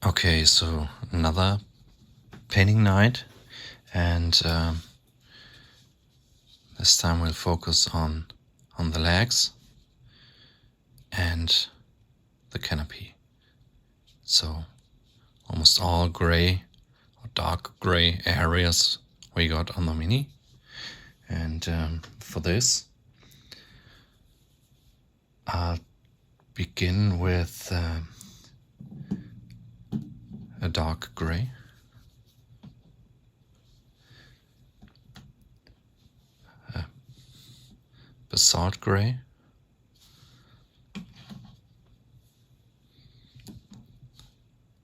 Okay, so another painting night, and this time we'll focus on the legs and the canopy. So almost all gray or dark gray areas we got on the Mini, and for this I'll begin with a dark gray. Basalt gray,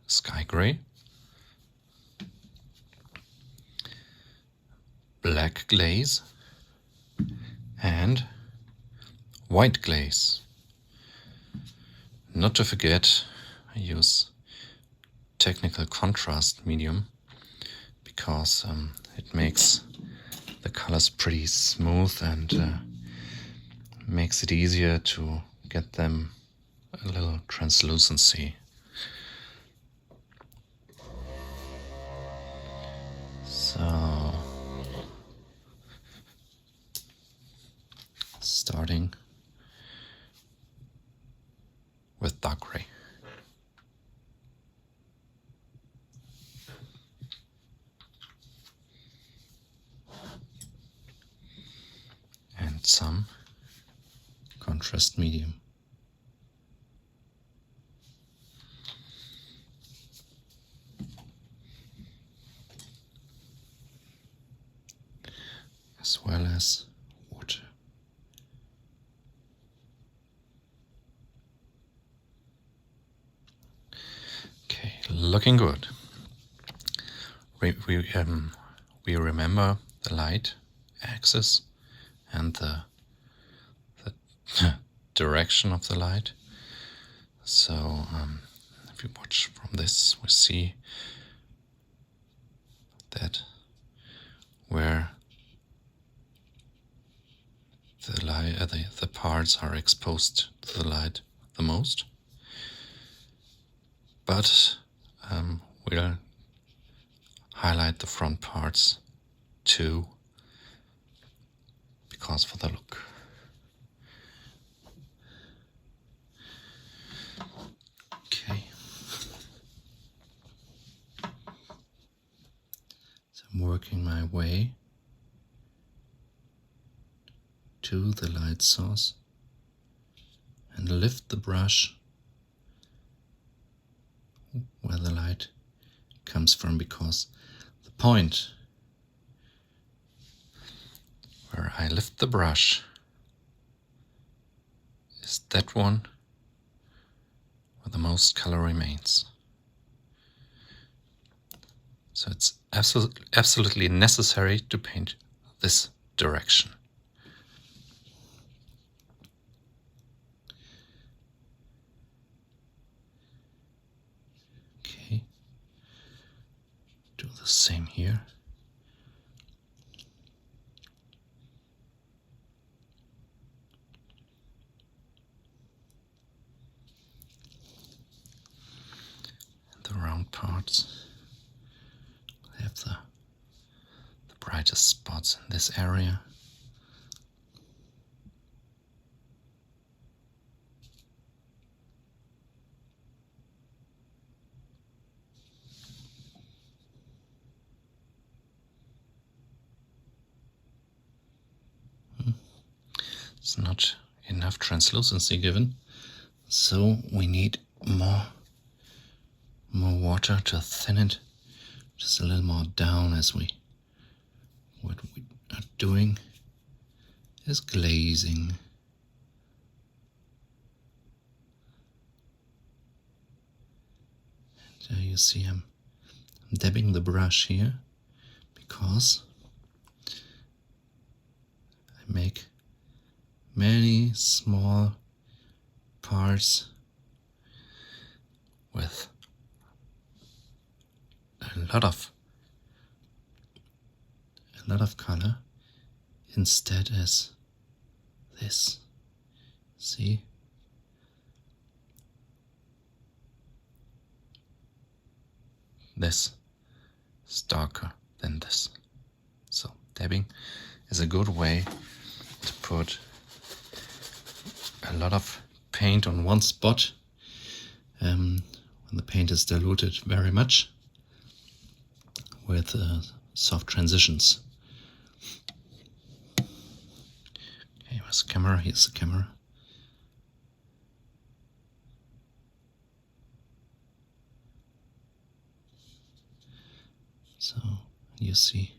sky gray, black glaze, and white glaze. Not to forget, I use technical contrast medium because it makes the colors pretty smooth and makes it easier to get them a little translucency. So, starting with dark gray. And some contrast medium. As well as water. Okay, looking good. We remember the light axis and the direction of the light. So if you watch from this, we see that where the light, the parts are exposed to the light the most. But we'll highlight the front parts too, because for the look. Okay. So I'm working my way to the light source and lift the brush where the light comes from, because the point where I lift the brush is that one where the most color remains. So it's absolutely necessary to paint this direction. Okay, do the same here. The round parts have the brightest spots in this area. It's not enough translucency given, so we need more water to thin it just a little more down, as what we are doing is glazing. And you see I'm dabbing the brush here because I make many small parts with a lot of color instead as this. See? this is darker than this. So dabbing is a good way to put a lot of paint on one spot when the paint is diluted very much with soft transitions. Okay, where's the camera? Here's the camera. So you see,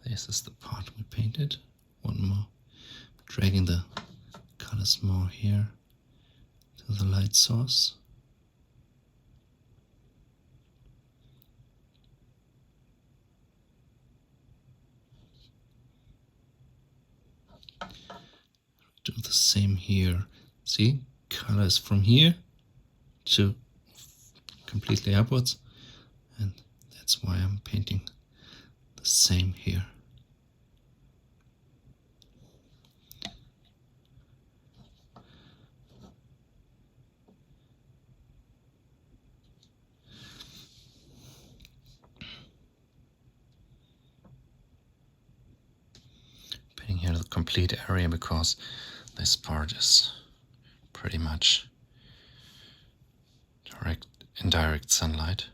this is the part we painted. One more, dragging the colors more here to the light source. Do the same here. See, colors from here to completely upwards, and that's why I'm painting the same here. Painting here the complete area because this part is pretty much indirect sunlight.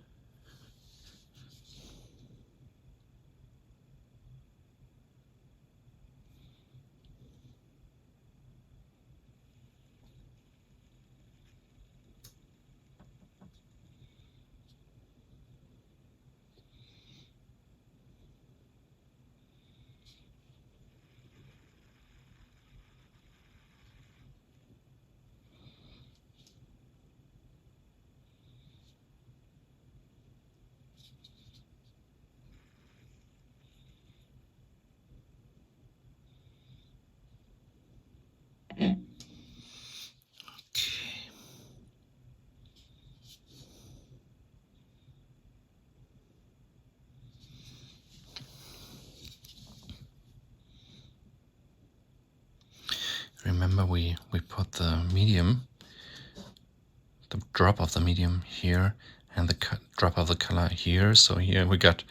Remember we put the medium, the drop of the medium here and the drop of the color here. So here we got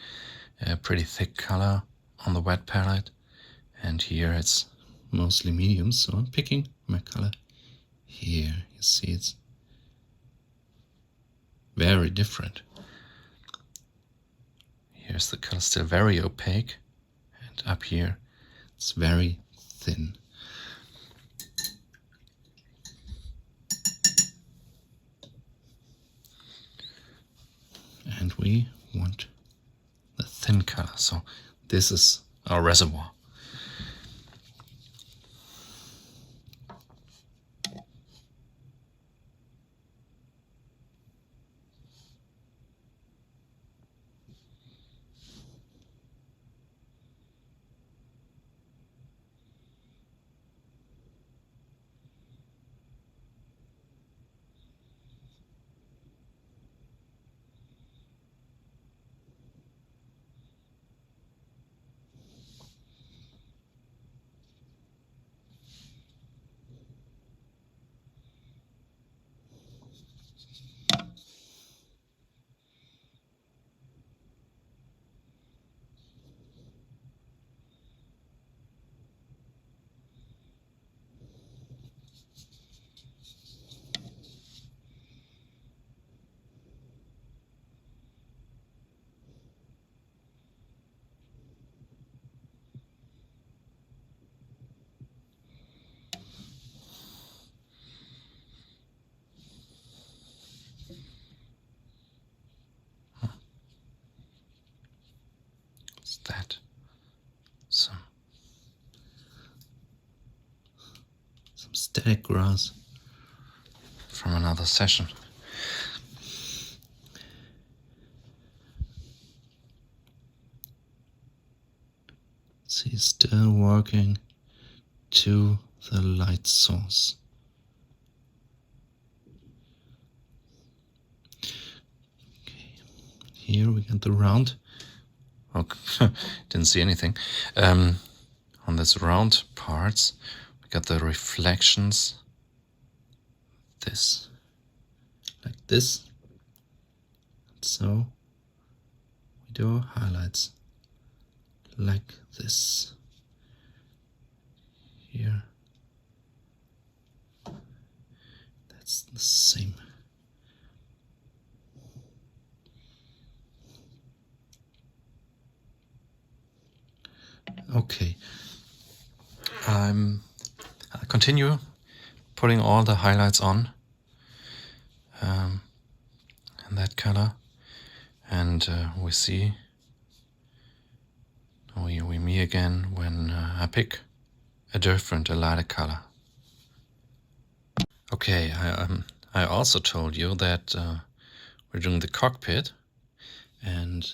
a pretty thick color on the wet palette, and here it's mostly medium. So I'm picking my color here. You see it's very different. Here's the color still very opaque, and up here it's very thin. And we want the thin color, so this is our reservoir. That some static grass from another session. See, still working to the light source. Okay, here we got the round. Oh, didn't see anything. On this round parts, we got the reflections. This, like this. So we do highlights like this. Here. That's the same. Okay. I'll continue putting all the highlights on in that color, and we meet again when I pick a lighter color. Okay, I also told you that we're doing the cockpit, and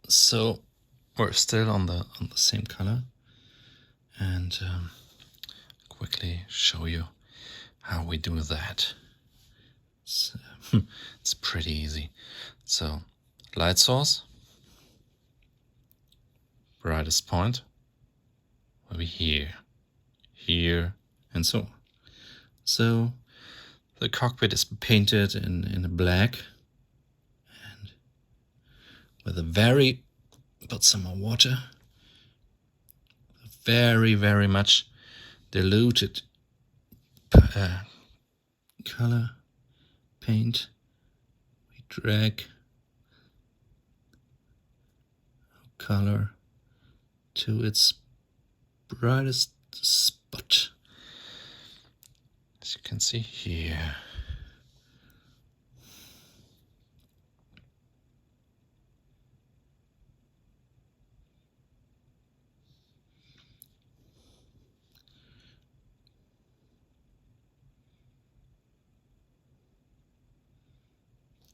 so we're still on the same color, and quickly show you how we do that. It's pretty easy. So light source, brightest point will be here, and so on. So the cockpit is painted in a black, and with a put some more water, very much diluted color paint. We drag color to its brightest spot, as you can see here.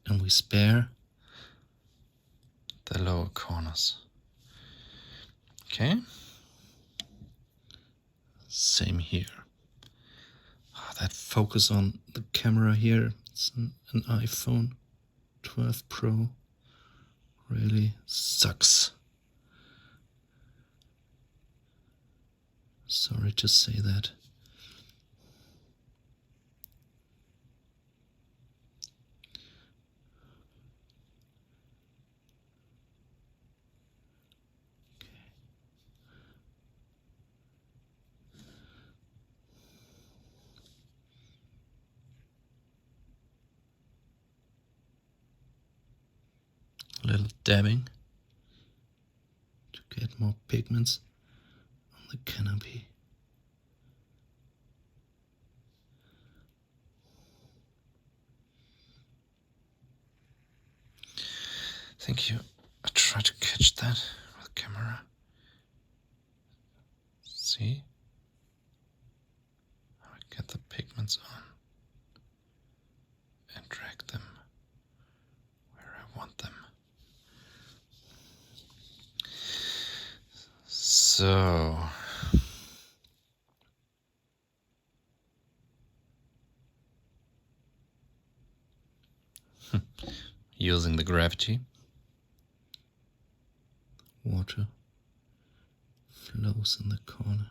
And we spare the lower corners. Okay. Same here. That focus on the camera here, it's an iPhone 12 Pro, really sucks. Sorry to say that. A little dabbing to get more pigments on the canopy. Thank you. I try to catch that with the camera. See? How I get the pigments on and drag them where I want them. So using the gravity, water flows in the corner.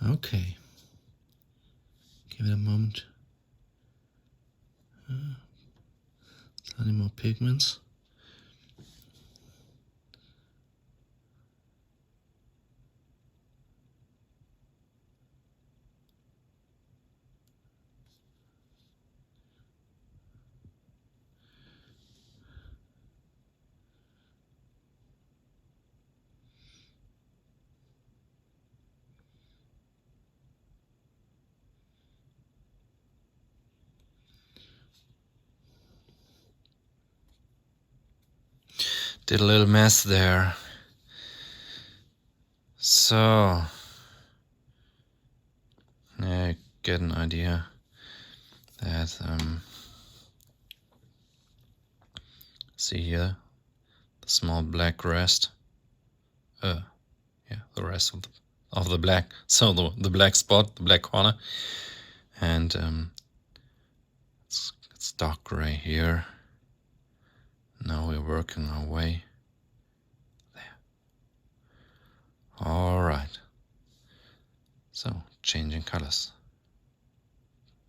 Okay, give it a moment. Slightly more pigments. Did a little mess there. So, yeah, get an idea that, see here, the small black rest. Yeah, the rest of the black. So the black spot, the black corner. and it's dark gray here. Now we're working our way there. All right. So changing colors.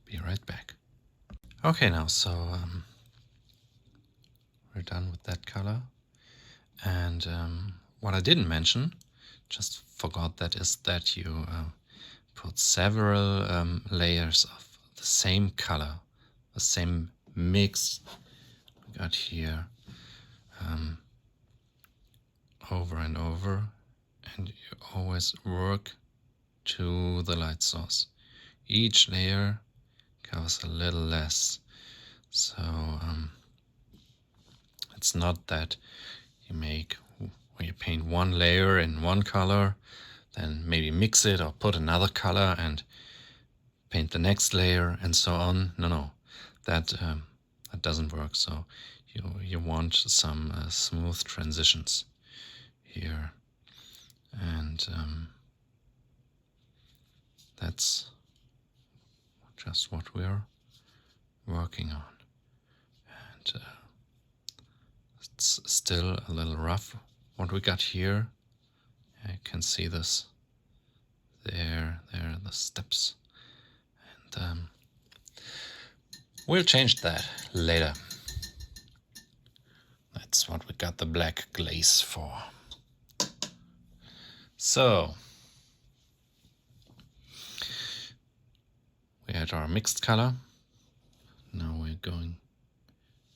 Be right back. Okay, now so we're done with that color, and what I didn't mention, just forgot that, is that you put several layers of the same color, the same mix we got here, over and over, and you always work to the light source. Each layer covers a little less, so it's not that you paint one layer in one color, then maybe mix it or put another color and paint the next layer and so on. No, that doesn't work. So you want some smooth transitions here, and that's just what we're working on. And it's still a little rough what we got here. You can see this there are the steps, and we'll change that later. That's what we got the black glaze for. So we had our mixed color. Now we're going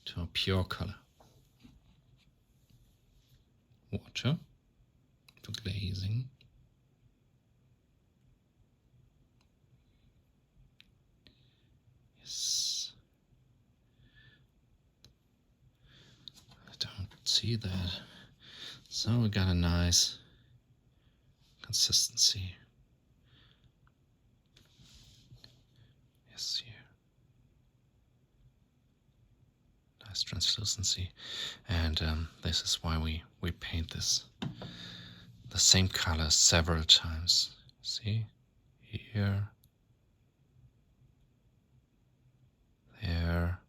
to a pure color. Water for glazing. Yes. I don't see that. So we got a nice consistency. Yes, here. Nice translucency. And this is why we paint this the same color several times. See? Here. There.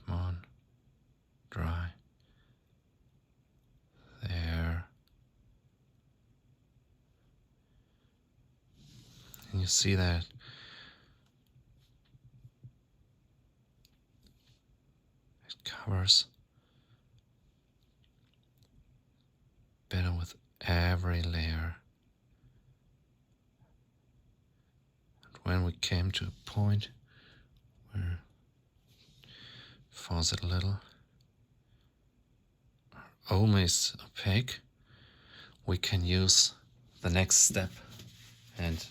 Come on. Dry. There. And you see that it covers better with every layer. And when we came to a point where faucet a little almost opaque, we can use the next step and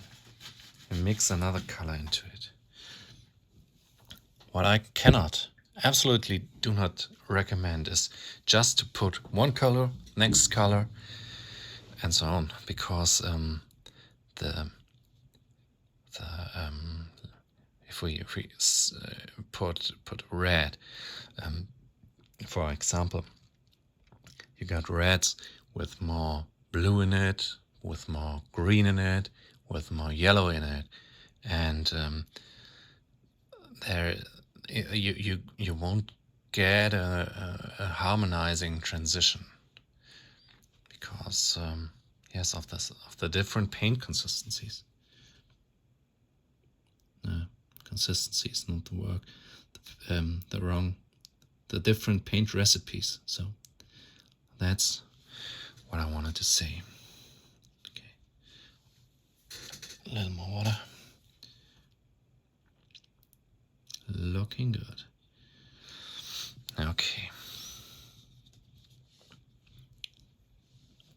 mix another color into it. What I absolutely do not recommend is just to put one color, next color, and so on, because if we put red, for example, you got reds with more blue in it, with more green in it, with more yellow in it, and there you won't get a harmonizing transition because yes, of the different paint consistencies. No, consistency is not the word. The different paint recipes. So that's what I wanted to say. Okay, a little more water. Looking good. Okay.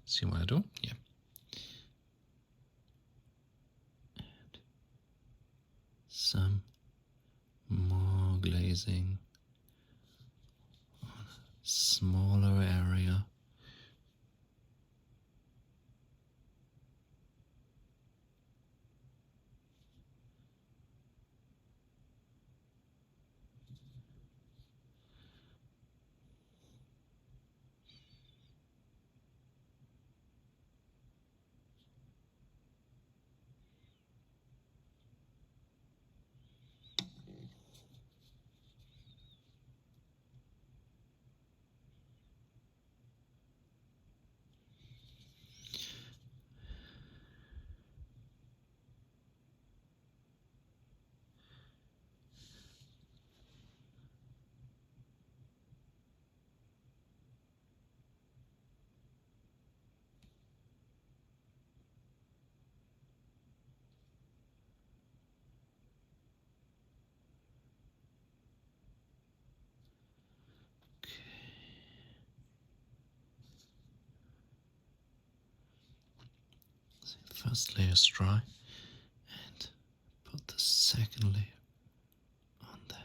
See what I do? Yeah. And some more glazing on a smaller area. first layer is dry and put the second layer on that.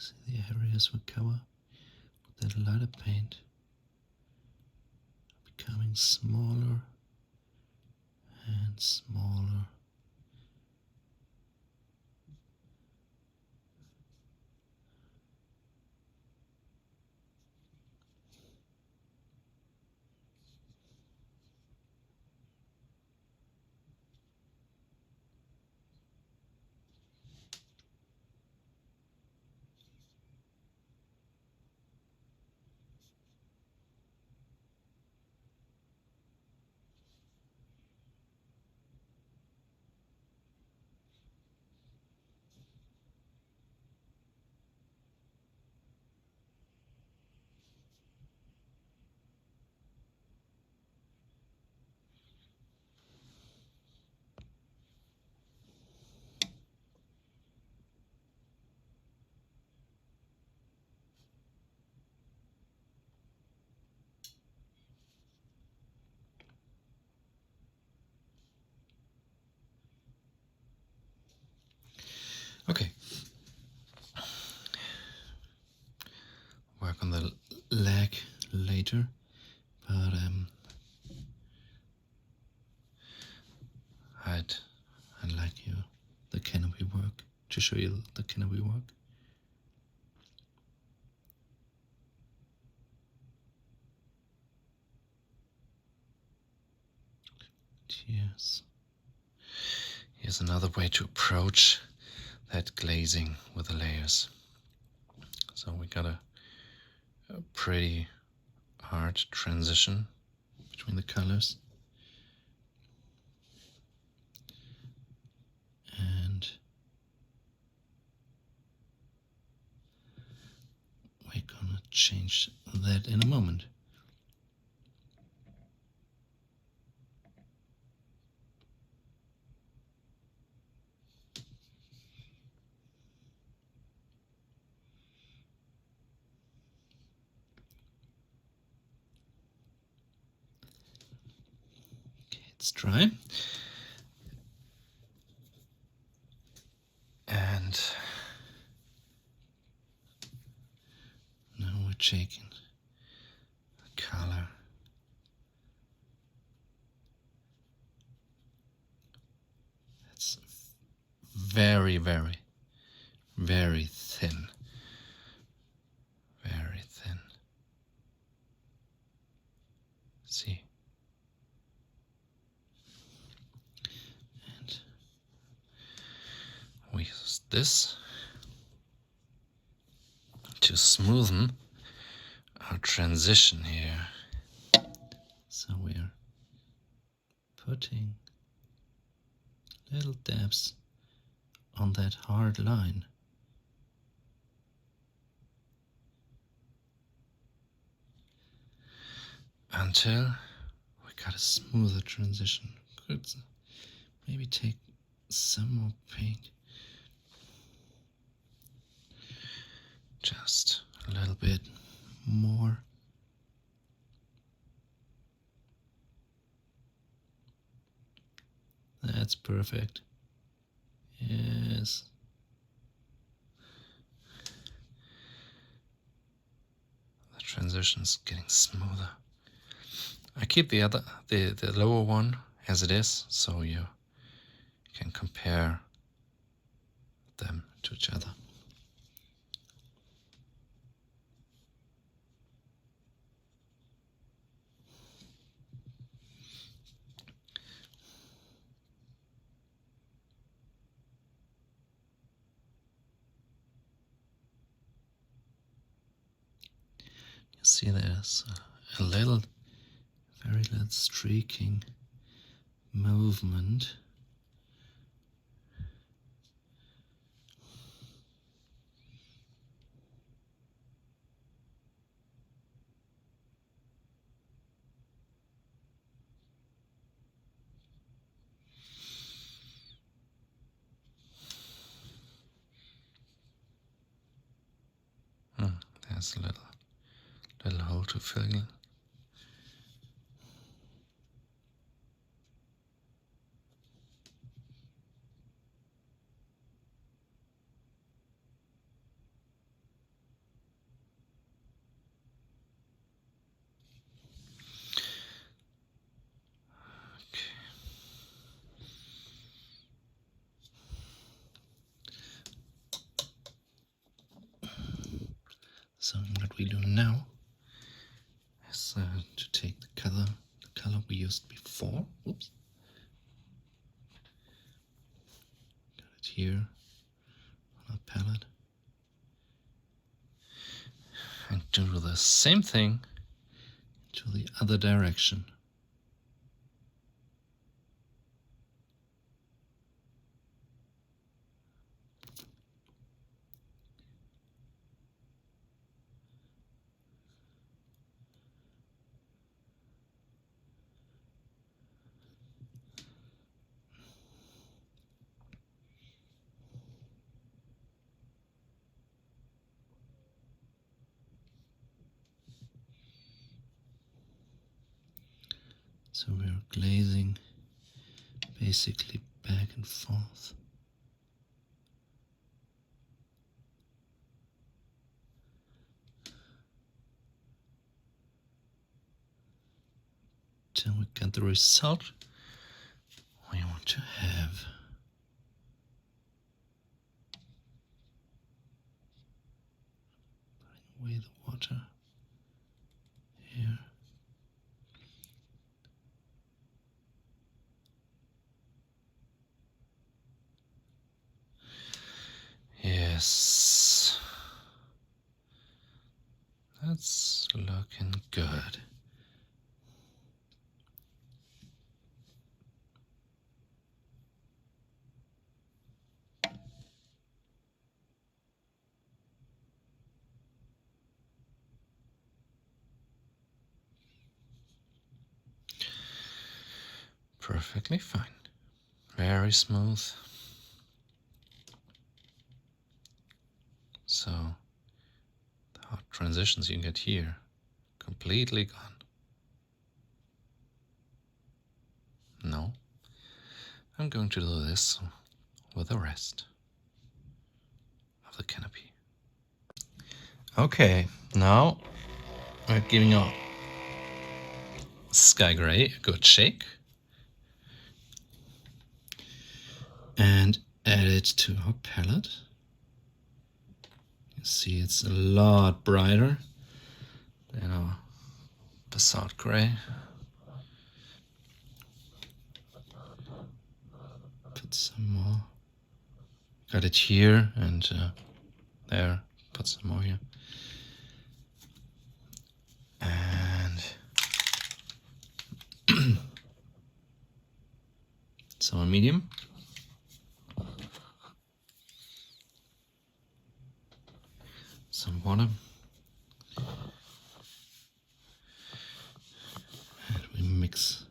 See the areas we cover with that lighter paint becoming smaller and smaller. Okay. Work on the leg later, but I'd like you the canopy work, to show you the canopy work. Here's another way to approach that glazing with the layers. So we got a pretty hard transition between the colors. And we're gonna change that in a moment. It's dry. And now we're checking the color. It's very, very, very thin. Very thin. See? And we use this to smoothen our transition here. So we're putting little dabs on that hard line. Until we got a smoother transition. Could maybe take some more paint. Just a little bit more. That's perfect. Yes. The transition's getting smoother. I keep the lower one as it is, so you compare them to each other. You see there's a little, very little streaking movement. There's a little hole to fill in. So what we do now is to take the color we used before. Oops. Got it here on our palette. And do the same thing to the other direction. So we're glazing basically back and forth. Till we get the result we want to have. Putting away the water here. Yes, that's looking good. Perfectly fine. Very smooth. So the hard transitions you get here, completely gone. No, I'm going to do this with the rest of the canopy. Okay, now we're giving our sky gray a good shake and add it to our palette. You see it's a lot brighter than our basalt gray. Put some more. Got it here and there. Put some more here. And some on medium. Some water. And we mix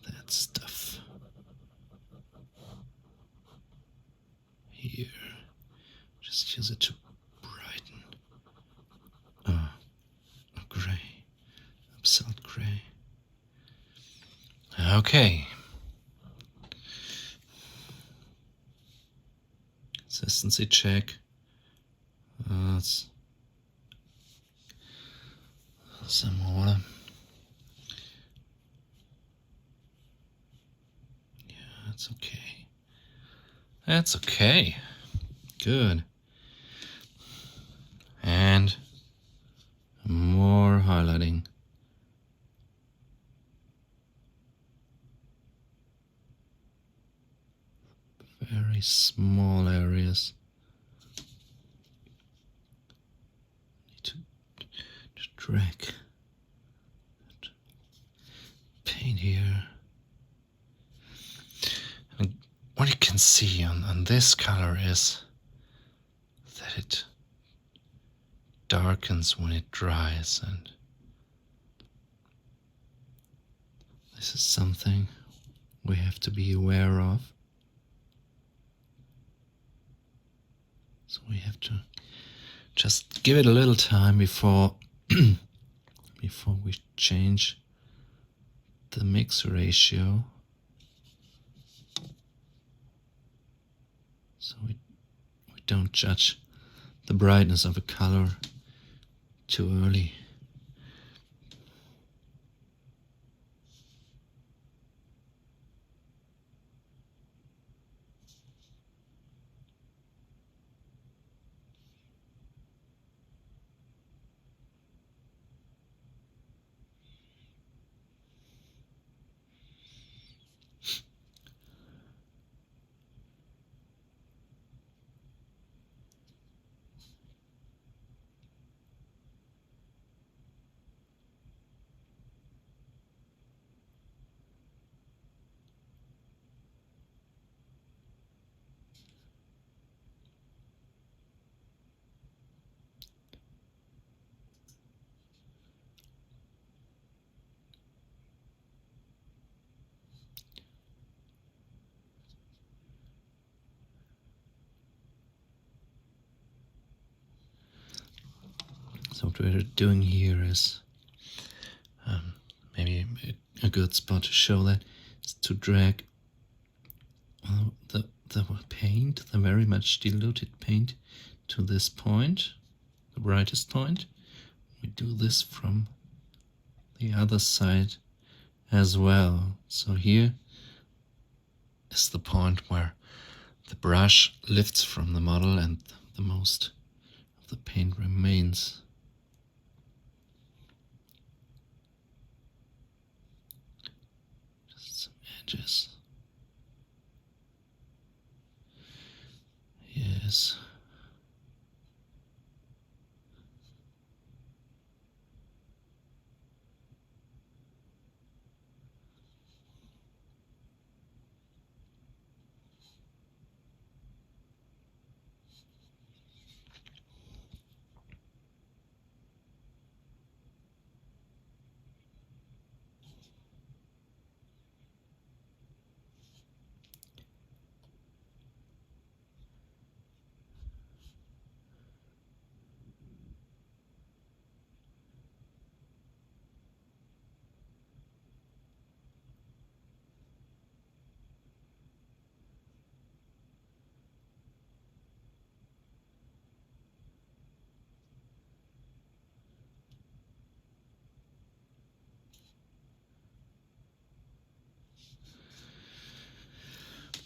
that stuff here. Just use it to brighten. A gray, basalt gray. Okay. Consistency check. Let's some water. Yeah, That's okay. That's okay. Good. And more highlighting. Very small areas. Need to drag paint here. And what you can see on this color is that it darkens when it dries, and this is something we have to be aware of. So we have to just give it a little time before before we change the mix ratio. So we don't judge the brightness of a color too early. So what we're doing here is maybe a good spot to show that is to drag the paint, the very much diluted paint, to this point, the brightest point. We do this from the other side as well. So here is the point where the brush lifts from the model and the most of the paint remains. Just some edges. Yes.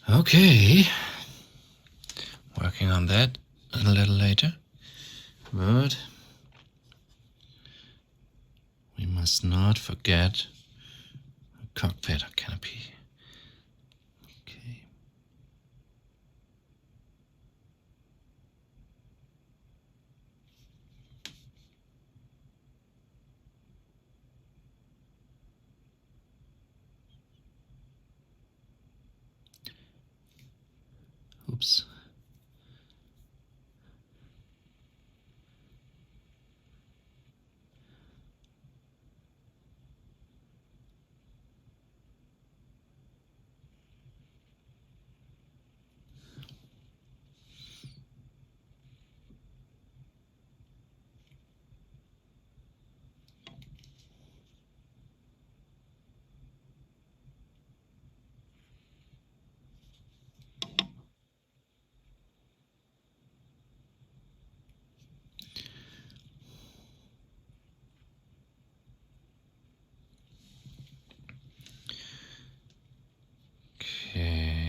Okay, working on that a little later, but we must not forget a cockpit or canopy. Okay. Oops.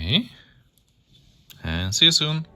Okay. And see you soon.